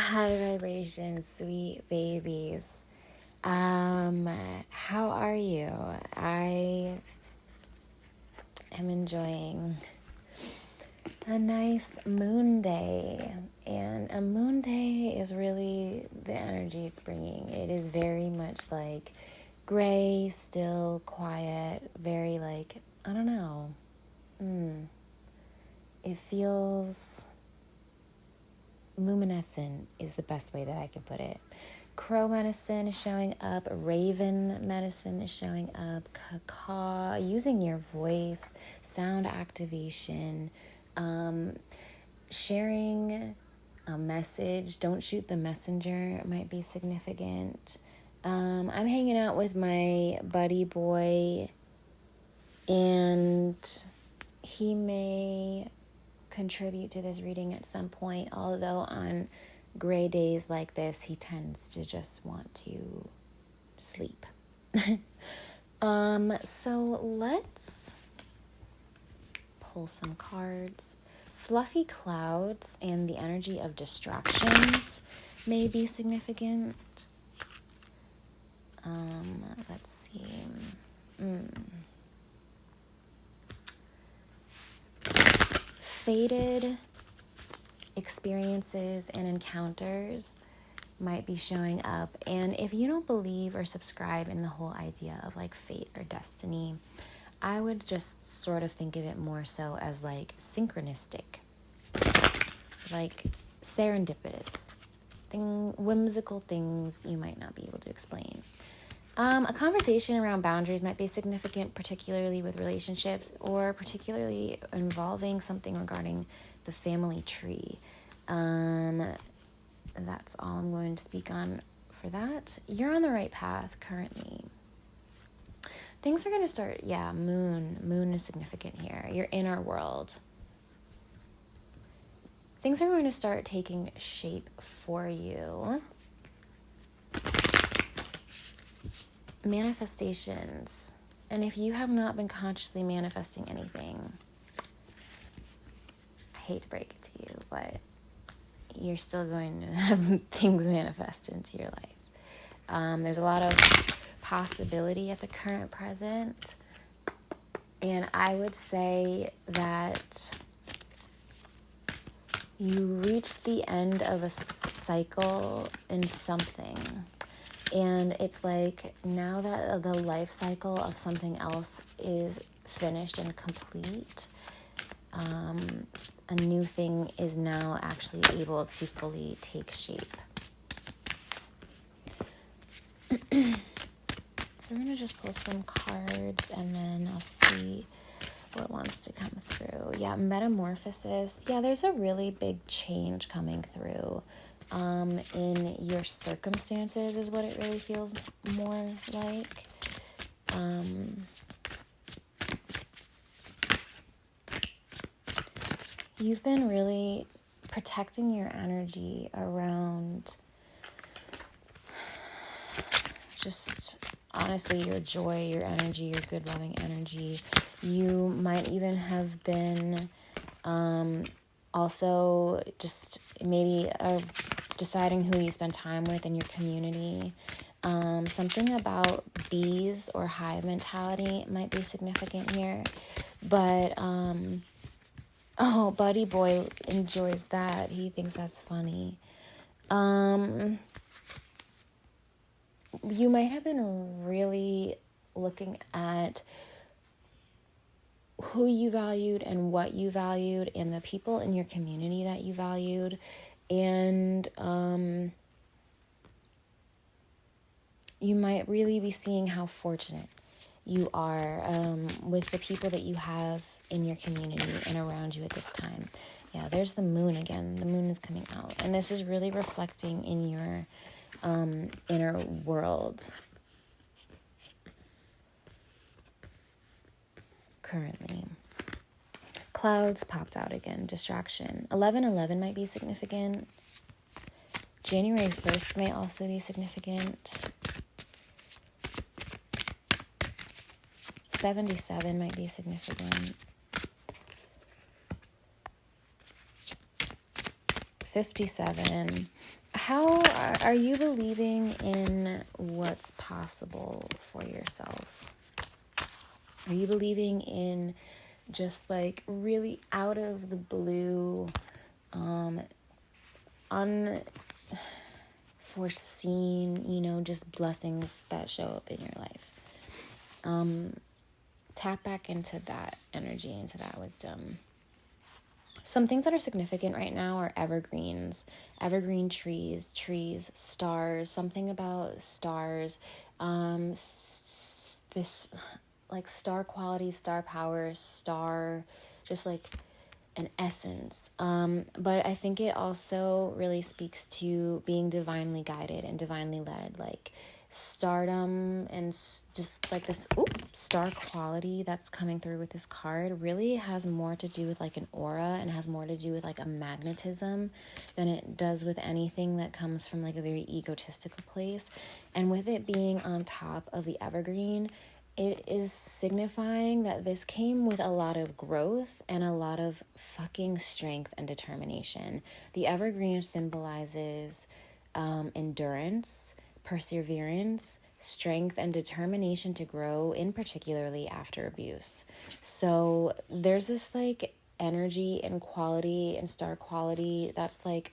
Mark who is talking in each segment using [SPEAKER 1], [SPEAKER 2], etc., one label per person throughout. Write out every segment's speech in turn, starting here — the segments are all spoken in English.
[SPEAKER 1] High vibration, sweet babies. How are you? I am enjoying a nice moon day. And a moon day is really the energy it's bringing. It is very much like gray, still, quiet, very like, I don't know. It feels luminescent is the best way that I can put it. Crow medicine is showing up. Raven medicine is showing up. Caw, using your voice, sound activation, sharing a message. Don't shoot the messenger might be significant. I'm hanging out with my buddy boy, and he may contribute to this reading at some point, although on gray days like this, he tends to just want to sleep. So let's pull some cards. Fluffy clouds and the energy of distractions may be significant. Let's see. Faded experiences and encounters might be showing up. And if you don't believe or subscribe in the whole idea of like fate or destiny, I would just sort of think of it more so as like synchronistic, like serendipitous, whimsical things you might not be able to explain. A conversation around boundaries might be significant, particularly with relationships or particularly involving something regarding the family tree. That's all I'm going to speak on for that. You're on the right path currently. Things are going to start, moon is significant here. Your inner world. Things are going to start taking shape for you. Manifestations. And if you have not been consciously manifesting anything, I hate to break it to you, but you're still going to have things manifest into your life. There's a lot of possibility at the current present. And I would say that you reached the end of a cycle in something. And it's like now that the life cycle of something else is finished and complete, a new thing is now actually able to fully take shape. So we're going to just pull some cards and then I'll see what wants to come through. Yeah, Metamorphosis. Yeah, there's a really big change coming through. In your circumstances is what it really feels more like. You've been really protecting your energy around just honestly your joy, your energy, your good loving energy. You might even have been also just maybe deciding who you spend time with in your community. Something about bees or hive mentality might be significant here. But, Buddy Boy enjoys that. He thinks that's funny. You might have been really looking at who you valued and what you valued and the people in your community that you valued. And you might really be seeing how fortunate you are with the people that you have in your community and around you at this time. Yeah, there's the moon again. The moon is coming out. And this is really reflecting in your inner world currently. Clouds popped out again. Distraction. 11/11 might be significant. January 1st may also be significant. 77 might be significant. 57. how are you believing in what's possible for yourself? Are you believing in just like really out of the blue, unforeseen, you know, just blessings that show up in your life? Tap back into that energy, into that wisdom. Some things that are significant right now are evergreens, evergreen trees, stars, something about stars, this like star quality, star power, star, just like an essence. But I think it also really speaks to being divinely guided and divinely led, like stardom and just like this star quality that's coming through with this card really has more to do with like an aura and has more to do with like a magnetism than it does with anything that comes from like a very egotistical place. And with it being on top of the evergreen, it is signifying that this came with a lot of growth and a lot of fucking strength and determination. The evergreen symbolizes endurance, perseverance, strength, and determination to grow, in particularly after abuse. So there's this like energy and quality and star quality that's like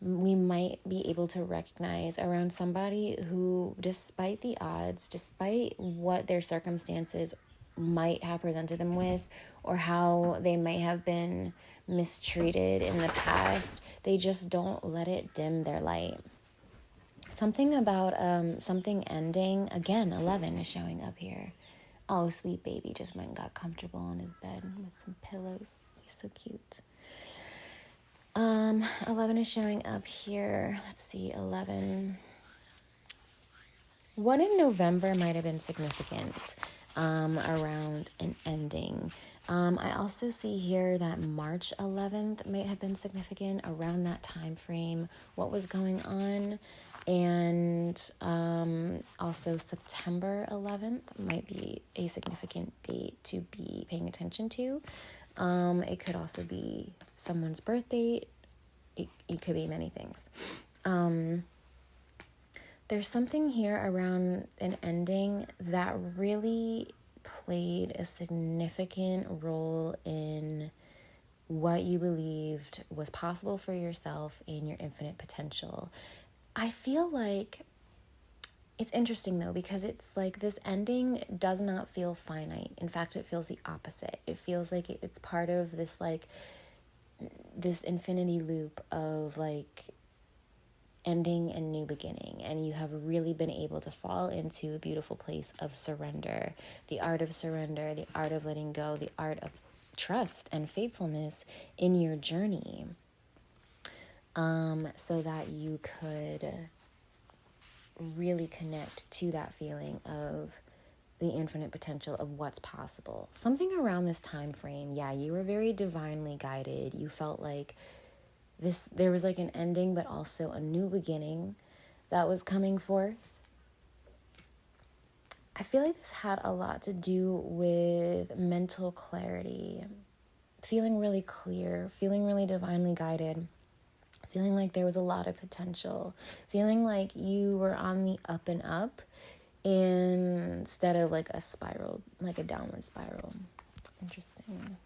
[SPEAKER 1] we might be able to recognize around somebody who, despite the odds, despite what their circumstances might have presented them with, or how they might have been mistreated in the past, they just don't let it dim their light. Something about something ending. Again, 11 is showing up here. Oh, sweet baby just went and got comfortable on his bed with some pillows. He's so cute. 11 is showing up here. Let's see, 11. What in November might have been significant around an ending. I also see here that March 11th might have been significant around that time frame, what was going on. And also September 11th might be a significant date to be paying attention to. It could also be someone's birth date. It could be many things. There's something here around an ending that really played a significant role in what you believed was possible for yourself and your infinite potential. I feel like it's interesting though, because it's like this ending does not feel finite. In fact, it feels the opposite. It feels like it's part of this like this infinity loop of like ending and new beginning, and you have really been able to fall into a beautiful place of surrender, the art of surrender, the art of letting go, the art of trust and faithfulness in your journey, so that you could really connect to that feeling of the infinite potential of what's possible. Something around this time frame, yeah, you were very divinely guided. You felt like there was like an ending, but also a new beginning that was coming forth. I feel like this had a lot to do with mental clarity, feeling really clear, feeling really divinely guided, feeling like there was a lot of potential, feeling like you were on the up and up instead of like a spiral, like a downward spiral. Interesting.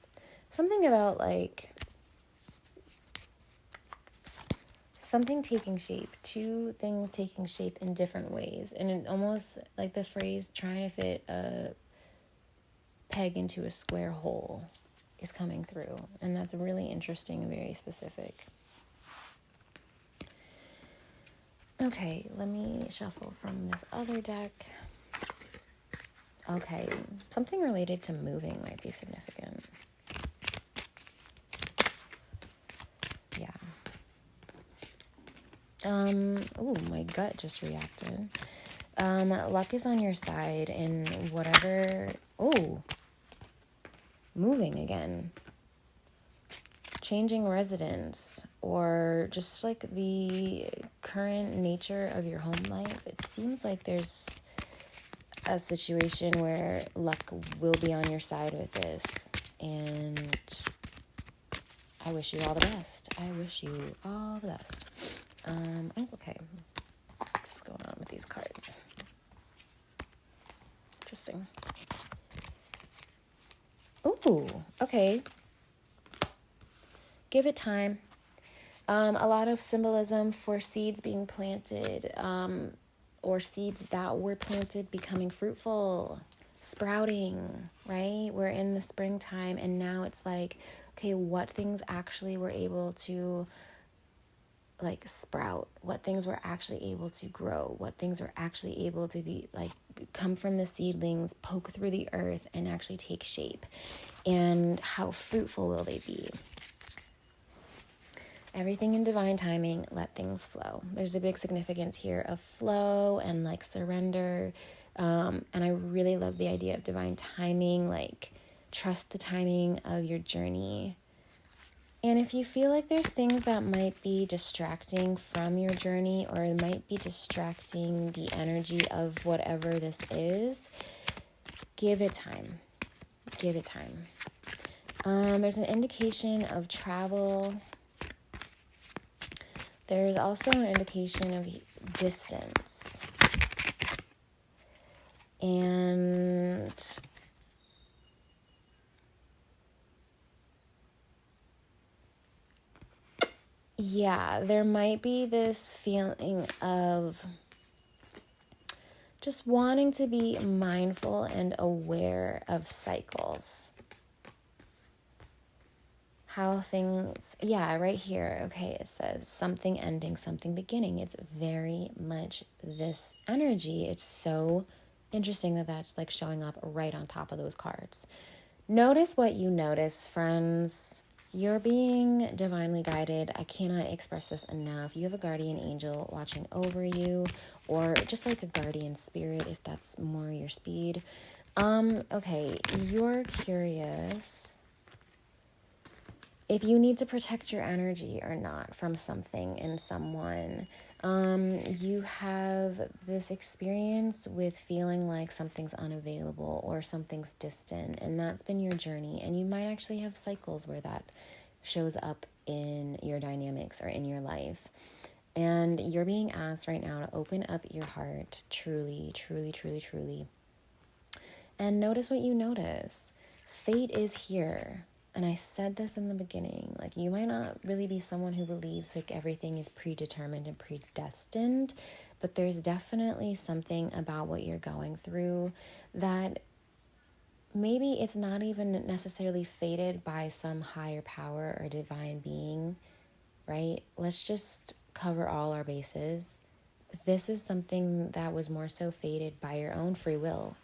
[SPEAKER 1] Something about like something taking shape, two things taking shape in different ways. And it almost like the phrase trying to fit a peg into a square hole is coming through. And that's really interesting and very specific. Okay, let me shuffle from this other deck. Okay, something related to moving might be significant. Yeah. Oh, my gut just reacted. Luck is on your side in whatever. Oh, moving again. Changing residence, or just like the current nature of your home life. It seems like there's a situation where luck will be on your side with this, and I wish you all the best. I wish you all the best. okay, give it time. A lot of symbolism for seeds being planted, or seeds that were planted becoming fruitful, sprouting, right? We're in the springtime, and now it's like, okay, what things actually were able to like sprout, what things were actually able to grow, what things were actually able to be like come from the seedlings, poke through the earth, and actually take shape, and how fruitful will they be? Everything in divine timing, let things flow. There's a big significance here of flow and like surrender. And I really love the idea of divine timing, like trust the timing of your journey. And if you feel like there's things that might be distracting from your journey, or it might be distracting the energy of whatever this is, give it time. Give it time. There's an indication of travel. There's also an indication of distance. And yeah, there might be this feeling of just wanting to be mindful and aware of cycles. How things, yeah, right here, okay, it says something ending, something beginning. It's very much this energy. It's so interesting that that's like showing up right on top of those cards. Notice what you notice, friends. You're being divinely guided. I cannot express this enough. You have a guardian angel watching over you, or just like a guardian spirit if that's more your speed. Okay, you're curious if you need to protect your energy or not from something and someone. You have this experience with feeling like something's unavailable or something's distant, and that's been your journey. And you might actually have cycles where that shows up in your dynamics or in your life. And you're being asked right now to open up your heart truly, truly, truly, truly. And notice what you notice. Fate is here. And I said this in the beginning, like you might not really be someone who believes like everything is predetermined and predestined, but there's definitely something about what you're going through that maybe it's not even necessarily fated by some higher power or divine being, right? Let's just cover all our bases. This is something that was more so fated by your own free will,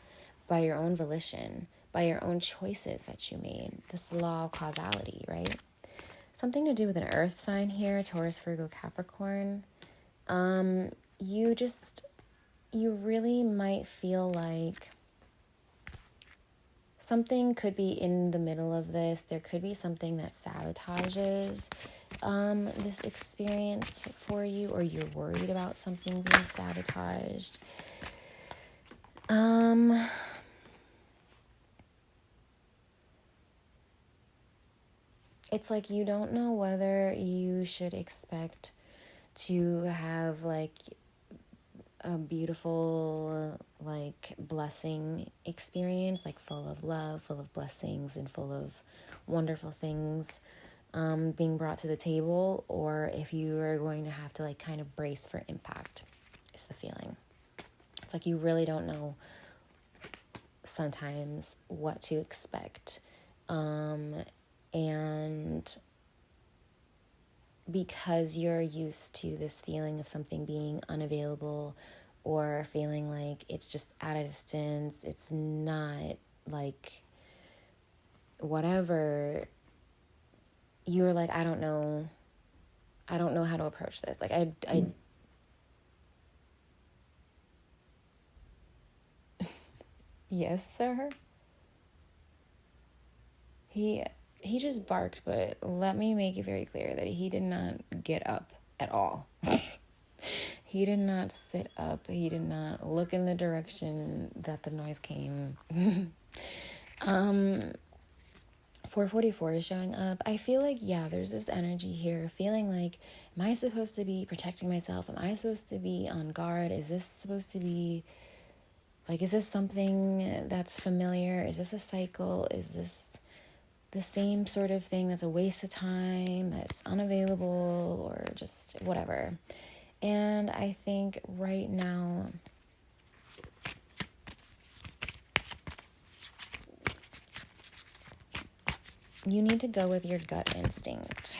[SPEAKER 1] by your own volition, by your own choices that you made. This law of causality, right? Something to do with an earth sign here, Taurus, Virgo, Capricorn. You really might feel like something could be in the middle of this. There could be something that sabotages this experience for you, or you're worried about something being sabotaged. It's like you don't know whether you should expect to have like a beautiful like blessing experience, like full of love, full of blessings, and full of wonderful things being brought to the table, or if you are going to have to like kind of brace for impact, is the feeling. It's like you really don't know sometimes what to expect. And because you're used to this feeling of something being unavailable, or feeling like it's just at a distance, it's not like whatever, you're like, I don't know how to approach this. Like I Yes, sir. He just barked, but let me make it very clear that he did not get up at all. He did not sit up. He did not look in the direction that the noise came. 444 is showing up. I feel like, yeah, there's this energy here, feeling like, am I supposed to be protecting myself? Am I supposed to be on guard? Is this supposed to be, like, is this something that's familiar? Is this a cycle? Is this the same sort of thing that's a waste of time, that's unavailable, or just whatever. And I think right now, you need to go with your gut instinct.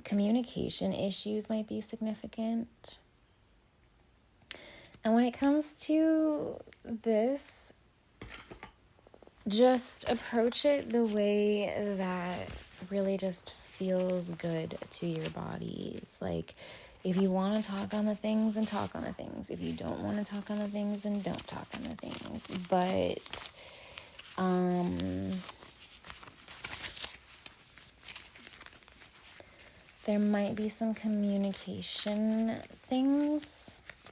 [SPEAKER 1] Communication issues might be significant. And when it comes to this, just approach it the way that really just feels good to your body. It's like, if you want to talk on the things, then talk on the things. If you don't want to talk on the things, then don't talk on the things. But, there might be some communication things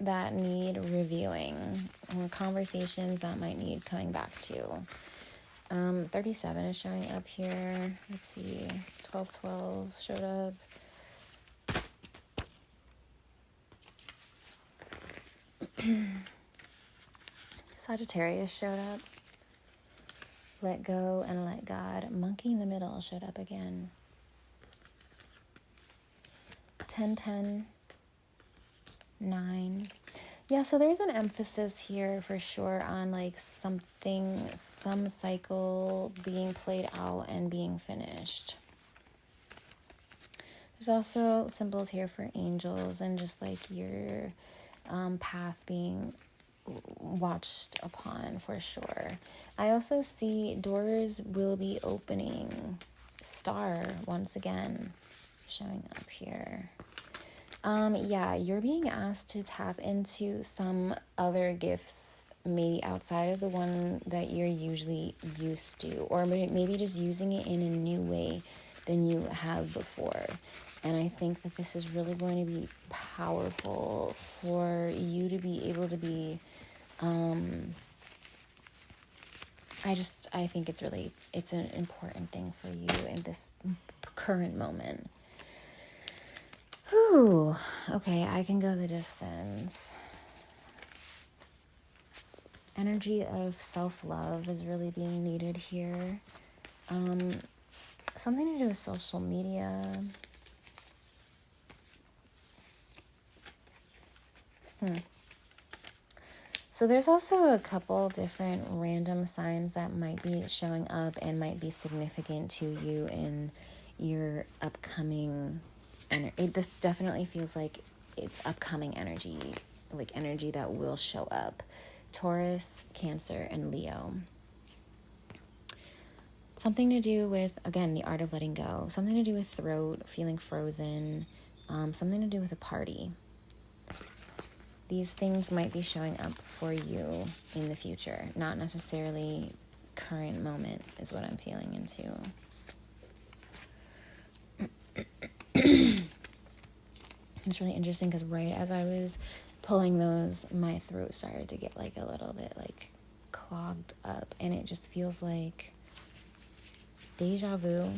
[SPEAKER 1] that need reviewing, or conversations that might need coming back to. 37 is showing up here. Let's see. 12 showed up. Sagittarius showed up. Let go and let God. Monkey in the middle showed up again. 10, 9. Yeah, so there's an emphasis here for sure on like some cycle being played out and being finished. There's also symbols here for angels and just like your path being watched upon for sure. I also see doors will be opening. Star once again showing up here. Yeah, you're being asked to tap into some other gifts, maybe outside of the one that you're usually used to, or maybe just using it in a new way than you have before. And I think that this is really going to be powerful for you to be able to be, I think it's an important thing for you in this current moment. Whew. Okay, I can go the distance. Energy of self-love is really being needed here. Something to do with social media. So there's also a couple different random signs that might be showing up and might be significant to you in your upcoming energy. This definitely feels like it's upcoming energy, like energy that will show up. Taurus, Cancer, and Leo. Something to do with, again, the art of letting go. Something to do with throat, feeling frozen. Something to do with a party. These things might be showing up for you in the future, not necessarily current moment is what I'm feeling into. It's really interesting because right as I was pulling those, my throat started to get like a little bit like clogged up, and it just feels like deja vu.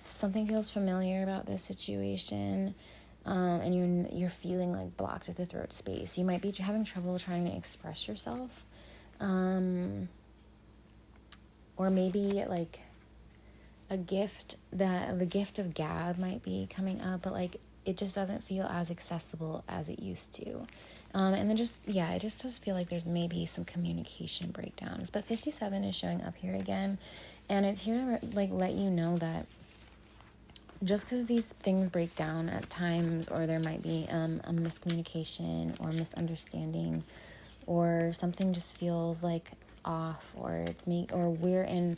[SPEAKER 1] Something feels familiar about this situation. And you're feeling like blocked at the throat space. You might be having trouble trying to express yourself. Or maybe like the gift of gab might be coming up, but like it just doesn't feel as accessible as it used to. And then it just does feel like there's maybe some communication breakdowns. But 57 is showing up here again, and it's here to like let you know that just because these things break down at times, or there might be a miscommunication or misunderstanding, or something just feels like off, or or we're in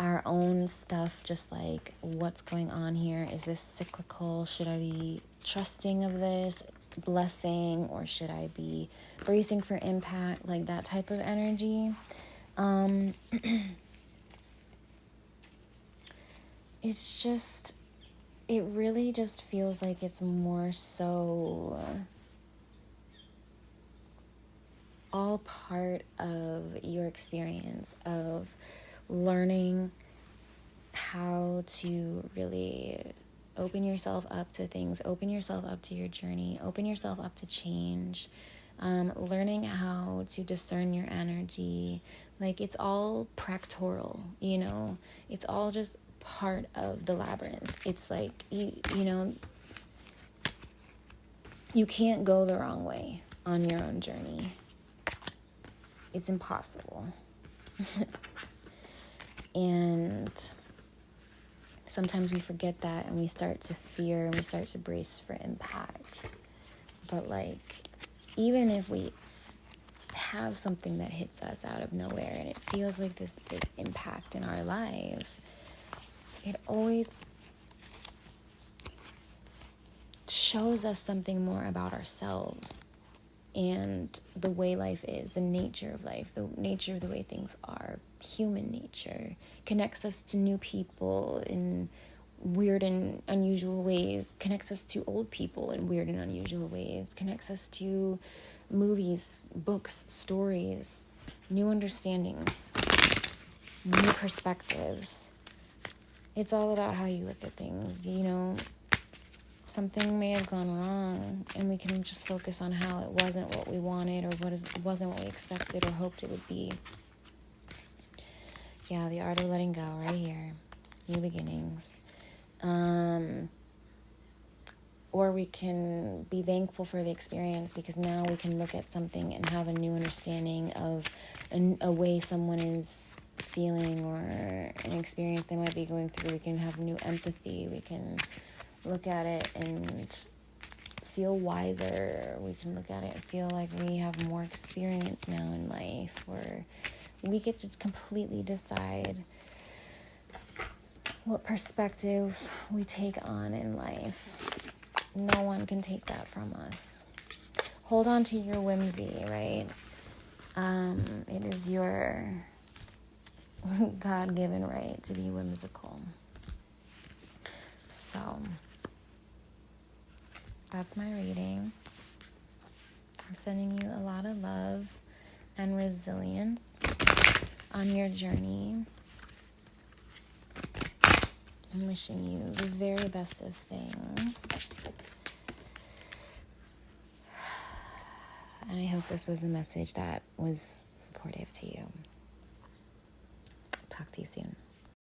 [SPEAKER 1] our own stuff, just like what's going on here? Is this cyclical? Should I be trusting of this blessing, or should I be bracing for impact? Like that type of energy. It really just feels like it's more so all part of your experience of learning how to really open yourself up to things, open yourself up to your journey, open yourself up to change, learning how to discern your energy, Like, it's all practoral, you know? It's all just part of the labyrinth. It's like, you know, you can't go the wrong way on your own journey. It's impossible. And sometimes we forget that, and we start to fear, and we start to brace for impact. But like, even if we have something that hits us out of nowhere and it feels like this big impact in our lives, it always shows us something more about ourselves and the way life is, the nature of life, the nature of the way things are. Human nature connects us to new people in weird and unusual ways, connects us to old people in weird and unusual ways, connects us to movies, books, stories, new understandings, new perspectives. It's all about how you look at things. You know, something may have gone wrong, and we can just focus on how it wasn't what we wanted, or wasn't what we expected or hoped it would be. Yeah, the art of letting go right here. New beginnings. Or we can be thankful for the experience, because now we can look at something and have a new understanding of a way someone is feeling, or an experience they might be going through. We can have new empathy. We can look at it and feel wiser. We can look at it and feel like we have more experience now in life, or we get to completely decide what perspective we take on in life. No one can take that from us. Hold on to your whimsy, right? It is your God-given right to be whimsical. So, that's my reading. I'm sending you a lot of love and resilience on your journey. I'm wishing you the very best of things. And I hope this was a message that was supportive to you.